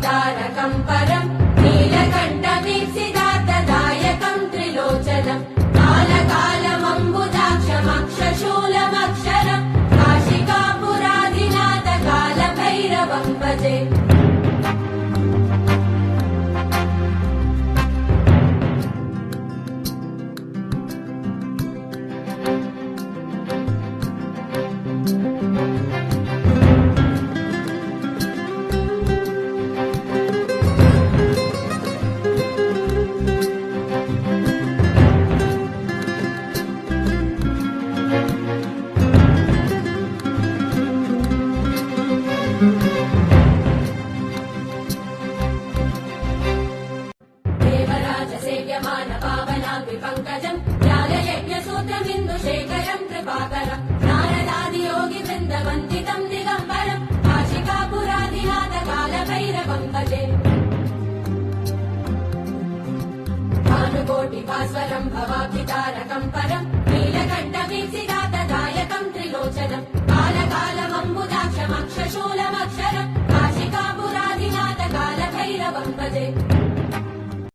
तारकं परं नीलकण्ठवीप्सिदार्थदायकं त्रिलोचनं कालकालमम्बुजाक्षमक्षशूलमक्षरं काशिकापुराधिनाथ कालभैरवं भजे। देवराजसेव्यमान पावनाग्निपङ्कजं ज्ञानयज्ञसूत्रमिन्दुशेखरं कृपाकरं नारदादियोगिवृन्दवन्दितं दिगम्बरं काशिकापुराधिनाथ कालभैरवं भजे। भानुकोटिभास्वरं भवाब्धितारकं